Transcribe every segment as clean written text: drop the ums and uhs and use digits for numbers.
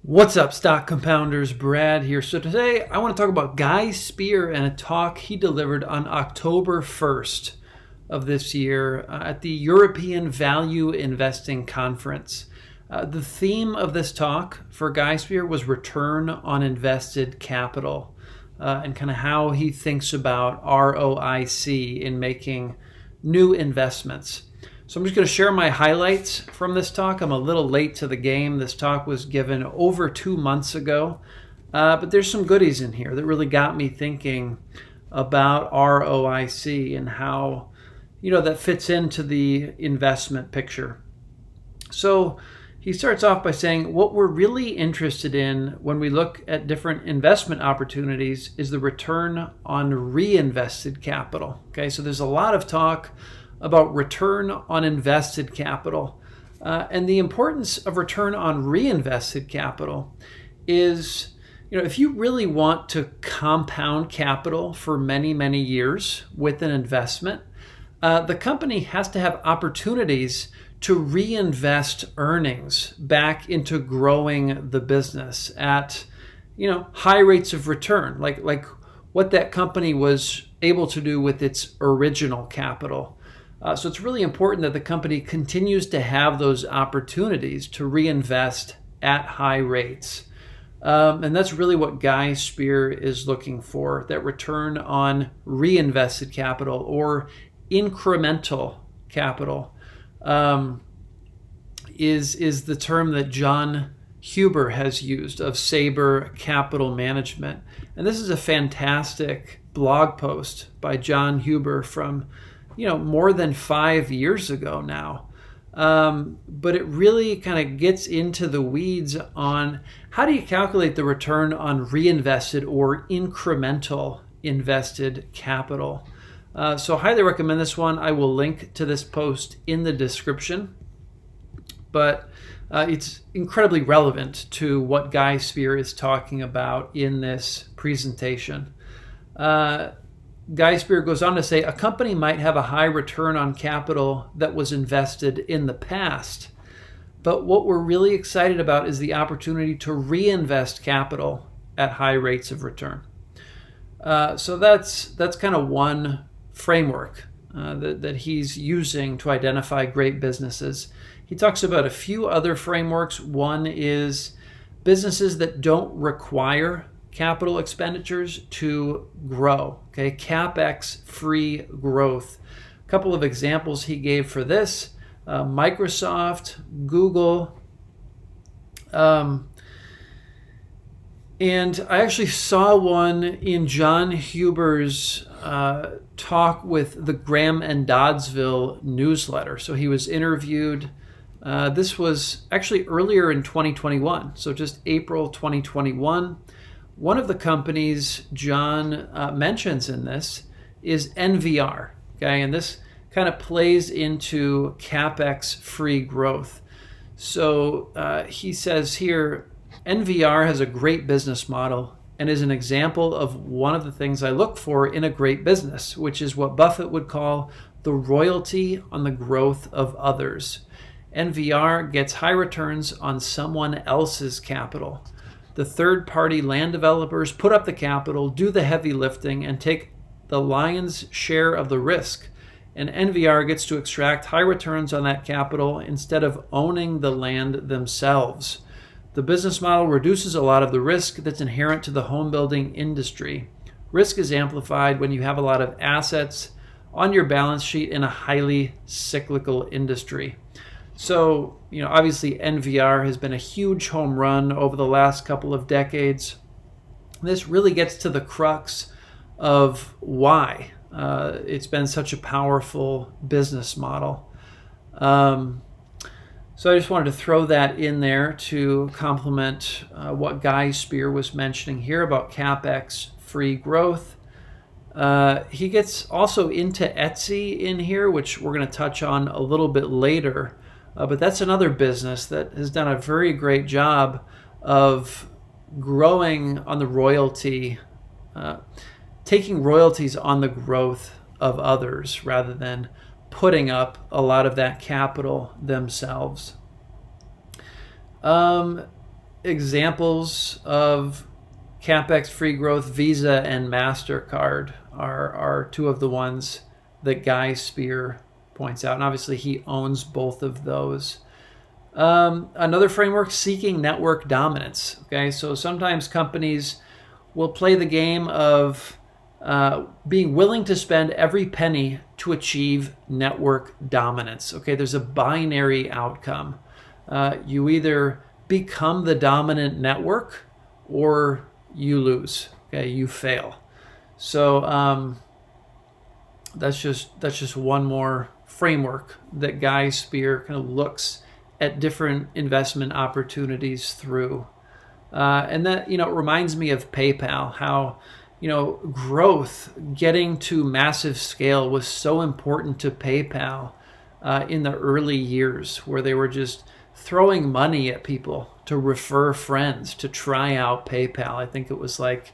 What's up, stock compounders? Brad here. So today I want to talk about Guy Spier and a talk he delivered on October 1st of this year at the European Value Investing Conference. The theme of this talk for Guy Spier was return on invested capital and kind of how he thinks about ROIC in making new investments. So I'm just going to share my highlights from this talk. I'm a little late to the game. This talk was given over 2 months ago, but there's some goodies in here that really got me thinking about ROIC and how, that fits into the investment picture. So he starts off by saying what we're really interested in when we look at different investment opportunities is the return on reinvested capital. Okay, so there's a lot of talk about return on invested capital. And the importance of return on reinvested capital is, if you really want to compound capital for many, many years with an investment, the company has to have opportunities to reinvest earnings back into growing the business at, high rates of return, like what that company was able to do with its original capital. So it's really important that the company continues to have those opportunities to reinvest at high rates. And that's really what Guy Spier is looking for, that return on reinvested capital or incremental capital is the term that John Huber has used of Saber Capital Management. And this is a fantastic blog post by John Huber from more than 5 years ago now. But it really kind of gets into the weeds on how do you calculate the return on reinvested or incremental invested capital. So I highly recommend this one. I will link to this post in the description. But it's incredibly relevant to what Guy Spier is talking about in this presentation. Guy Spier goes on to say, a company might have a high return on capital that was invested in the past, but what we're really excited about is the opportunity to reinvest capital at high rates of return. So that's kind of one framework that he's using to identify great businesses. He talks about a few other frameworks. One is businesses that don't require capital expenditures to grow. Okay, Capex free growth. A couple of examples he gave for this: Microsoft, Google, and I actually saw one in John Huber's talk with the Graham and Doddsville newsletter. So he was interviewed. This was actually earlier in 2021, so just April 2021. One of the companies John mentions in this is NVR, okay? And this kind of plays into Capex-free growth. So he says here, NVR has a great business model and is an example of one of the things I look for in a great business, which is what Buffett would call the royalty on the growth of others. NVR gets high returns on someone else's capital. The third-party land developers put up the capital, do the heavy lifting, and take the lion's share of the risk. And NVR gets to extract high returns on that capital instead of owning the land themselves. The business model reduces a lot of the risk that's inherent to the home building industry. Risk is amplified when you have a lot of assets on your balance sheet in a highly cyclical industry. So, obviously NVR has been a huge home run over the last couple of decades. This really gets to the crux of why it's been such a powerful business model. So I just wanted to throw that in there to complement what Guy Spier was mentioning here about Capex free growth. He gets also into Etsy in here, which we're going to touch on a little bit later. But that's another business that has done a very great job of growing on the royalty, taking royalties on the growth of others rather than putting up a lot of that capital themselves. examples of Capex free growth, Visa and MasterCard are two of the ones that Guy Spier points out. And obviously he owns both of those. Another framework, seeking network dominance. Okay, so sometimes companies will play the game of being willing to spend every penny to achieve network dominance. Okay, there's a binary outcome. You either become the dominant network or you lose. Okay, you fail. So that's just one more framework that Guy Spier kind of looks at different investment opportunities through. And that, it reminds me of PayPal, how, growth, getting to massive scale was so important to PayPal in the early years, where they were just throwing money at people to refer friends to try out PayPal. I think it was like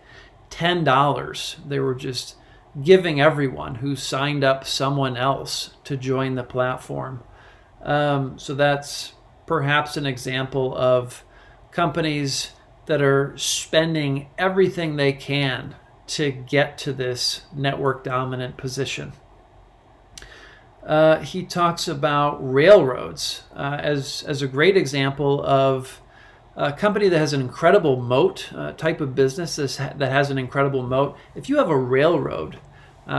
$10. They were just giving everyone who signed up someone else to join the platform. So that's perhaps an example of companies that are spending everything they can to get to this network dominant position. He talks about railroads as a great example of a company that has an incredible moat, type of business that has an incredible moat. If you have a railroad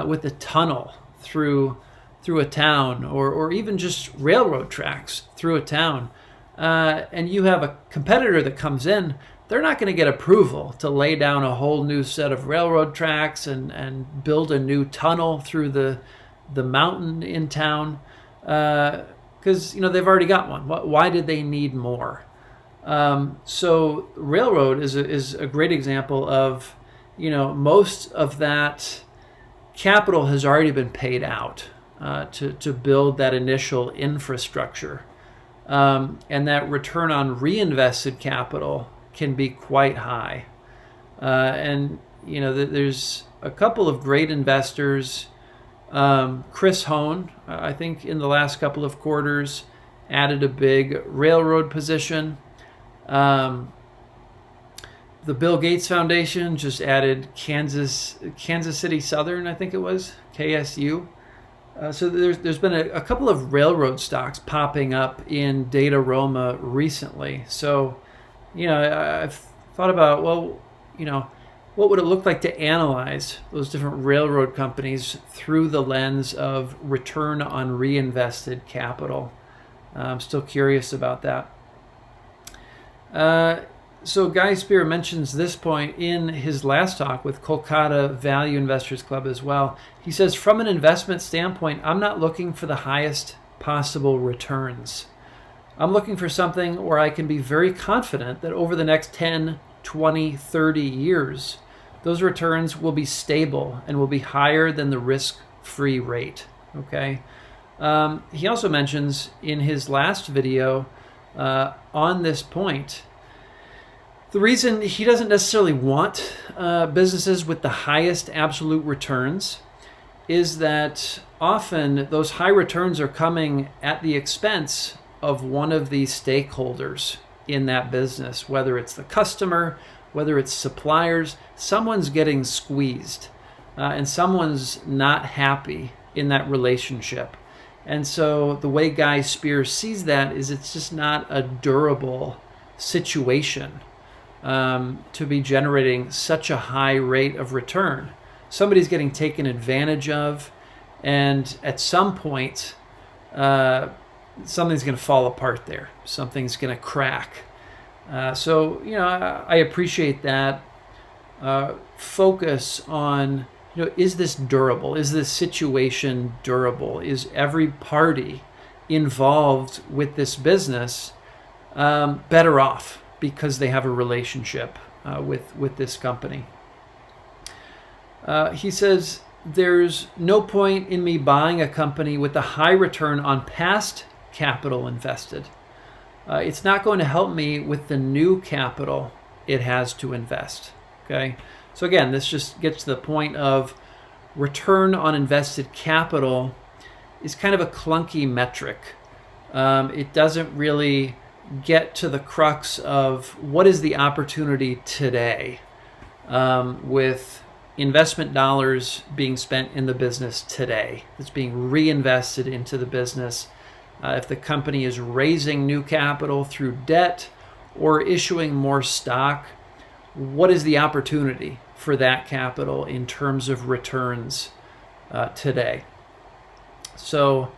with a tunnel through a town, or even just railroad tracks through a town, and you have a competitor that comes in, they're not going to get approval to lay down a whole new set of railroad tracks and build a new tunnel through the mountain in town, because they've already got one. Why did they need more? So railroad is a great example of, most of that capital has already been paid out to build that initial infrastructure, and that return on reinvested capital can be quite high. And there's a couple of great investors. Chris Hone, I think in the last couple of quarters, added a big railroad position. The Bill Gates Foundation just added Kansas City Southern, I think it was, KSU. So there's been a couple of railroad stocks popping up in Dataroma recently. So, I've thought about, what would it look like to analyze those different railroad companies through the lens of return on reinvested capital? I'm still curious about that. So Guy Spier mentions this point in his last talk with Kolkata Value Investors Club as well. He says, from an investment standpoint, I'm not looking for the highest possible returns. I'm looking for something where I can be very confident that over the next 10, 20, 30 years, those returns will be stable and will be higher than the risk-free rate. Okay. He also mentions in his last video on this point, the reason he doesn't necessarily want businesses with the highest absolute returns is that often those high returns are coming at the expense of one of the stakeholders in that business, whether it's the customer, whether it's suppliers. Someone's getting squeezed and someone's not happy in that relationship. And so the way Guy Spier sees that is it's just not a durable situation to be generating such a high rate of return. Somebody's getting taken advantage of, and at some point, something's going to fall apart there. Something's going to crack. So, I appreciate that focus on, is this durable? Is this situation durable? Is every party involved with this business better off because they have a relationship with this company? He says, there's no point in me buying a company with a high return on past capital invested. It's not going to help me with the new capital it has to invest. Okay. So again, this just gets to the point of return on invested capital is kind of a clunky metric. It doesn't really get to the crux of what is the opportunity today with investment dollars being spent in the business today. It's being reinvested into the business. If the company is raising new capital through debt or issuing more stock, what is the opportunity for that capital in terms of returns today? So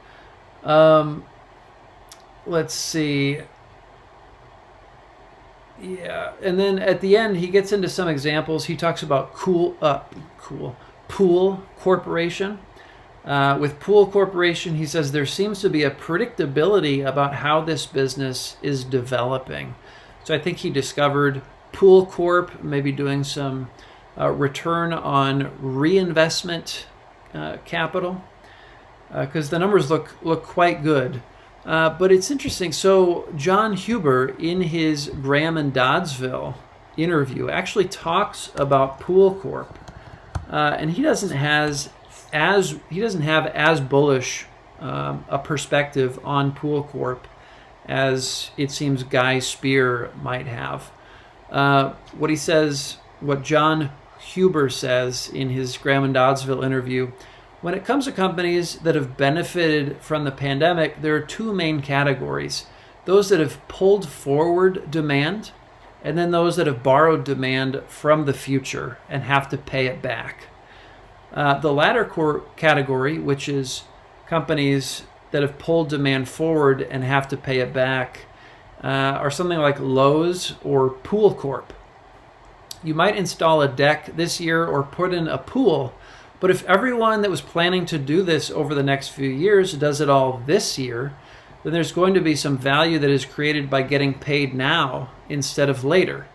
let's see. Yeah, and then at the end, he gets into some examples. He talks about Pool Corporation. With Pool Corporation, he says there seems to be a predictability about how this business is developing. So I think he discovered Pool Corp, maybe doing some return on reinvestment capital, because the numbers look quite good. But it's interesting. So John Huber, in his Graham and Doddsville interview, actually talks about Pool Corp, and he doesn't have as bullish a perspective on Pool Corp as it seems Guy Spier might have. What John Huber says in his Graham and Doddsville interview. When it comes to companies that have benefited from the pandemic, there are two main categories. Those that have pulled forward demand, and then those that have borrowed demand from the future and have to pay it back. The latter category, which is companies that have pulled demand forward and have to pay it back, are something like Lowe's or Pool Corp. You might install a deck this year or put in a pool, but if everyone that was planning to do this over the next few years does it all this year, then there's going to be some value that is created by getting paid now instead of later.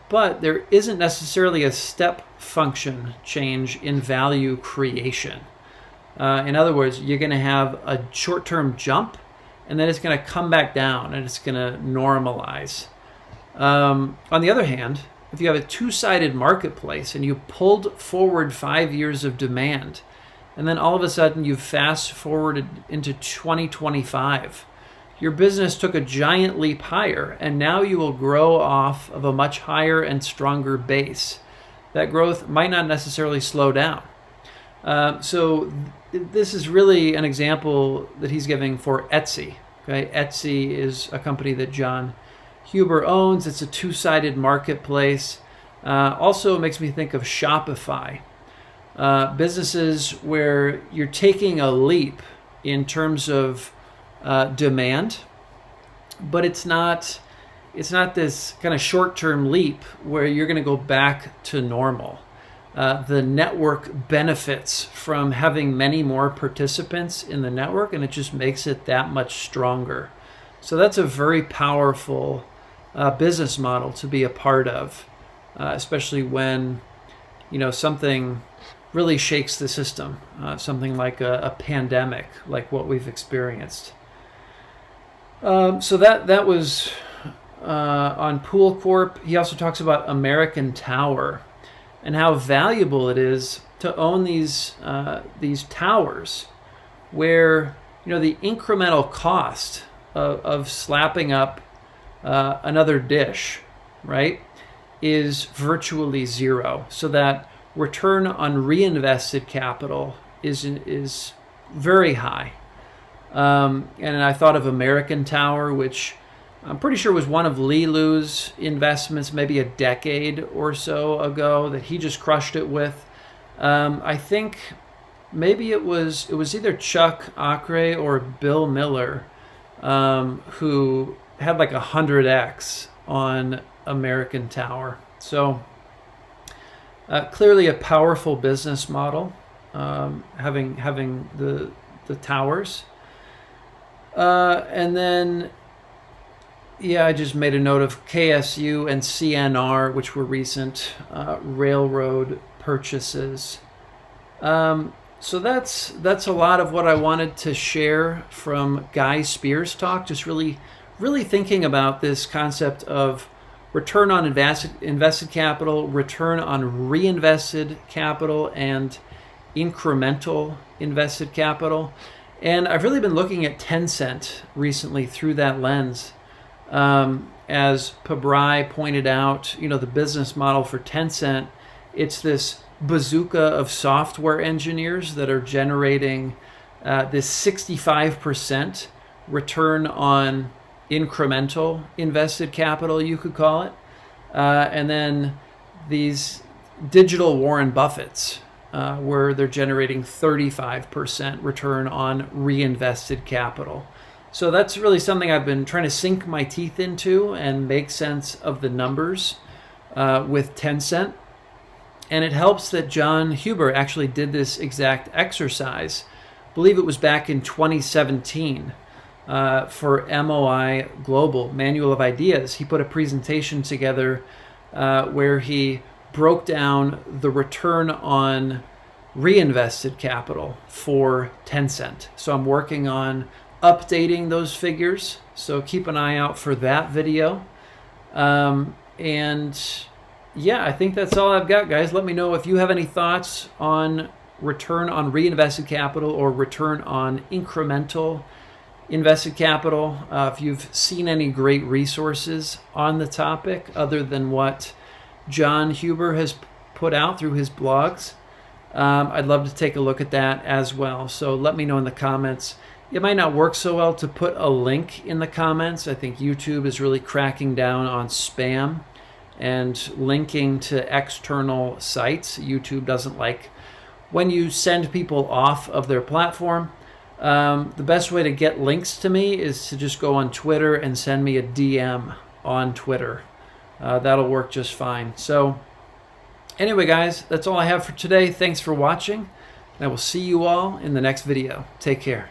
But there isn't necessarily a step function change in value creation. In other words, you're going to have a short-term jump, and then it's going to come back down, and it's going to normalize. On the other hand, if you have a two-sided marketplace and you pulled forward 5 years of demand, and then all of a sudden you fast forwarded into 2025, your business took a giant leap higher, and now you will grow off of a much higher and stronger base. That growth might not necessarily slow down. So this is really an example that he's giving for Etsy. Okay, Etsy is a company that John Huber owns. It's a two-sided marketplace. Also makes me think of Shopify. Businesses where you're taking a leap in terms of demand, but it's not this kind of short-term leap where you're going to go back to normal. The network benefits from having many more participants in the network, and it just makes it that much stronger. So that's a very powerful business model to be a part of, especially when something really shakes the system, something like a pandemic, like what we've experienced. So that was on Pool Corp. He also talks about American Tower and how valuable it is to own these towers, where the incremental cost of slapping up another dish, right, is virtually zero. So that return on reinvested capital is very high. And I thought of American Tower, which I'm pretty sure was one of Li Lu's investments maybe a decade or so ago that he just crushed it with. I think maybe it was either Chuck Acre or Bill Miller who had like 100x on American Tower. So clearly a powerful business model, having the towers. And then, I just made a note of KSU and CNR, which were recent railroad purchases. So that's a lot of what I wanted to share from Guy Spier's talk. Just really thinking about this concept of return on invested capital, return on reinvested capital, and incremental invested capital. And I've really been looking at Tencent recently through that lens. As Pabrai pointed out, the business model for Tencent, it's this bazooka of software engineers that are generating this 65% return on incremental invested capital, you could call it. And then these digital Warren Buffetts, where they're generating 35% return on reinvested capital. So that's really something I've been trying to sink my teeth into and make sense of the numbers with Tencent. And it helps that John Huber actually did this exact exercise. I believe it was back in 2017 for MOI Global, Manual of Ideas. He put a presentation together where he broke down the return on reinvested capital for Tencent. So I'm working on updating those figures, so keep an eye out for that video. And yeah, I think that's all I've got, guys. Let me know if you have any thoughts on return on reinvested capital or return on incremental invested capital. If you've seen any great resources on the topic other than what John Huber has put out through his blogs, I'd love to take a look at that as well. So let me know in the comments. It might not work so well to put a link in the comments. I think YouTube is really cracking down on spam and linking to external sites. YouTube doesn't like when you send people off of their platform. The best way to get links to me is to just go on Twitter and send me a DM on Twitter. That'll work just fine. So anyway, guys, that's all I have for today. Thanks for watching, and I will see you all in the next video. Take care.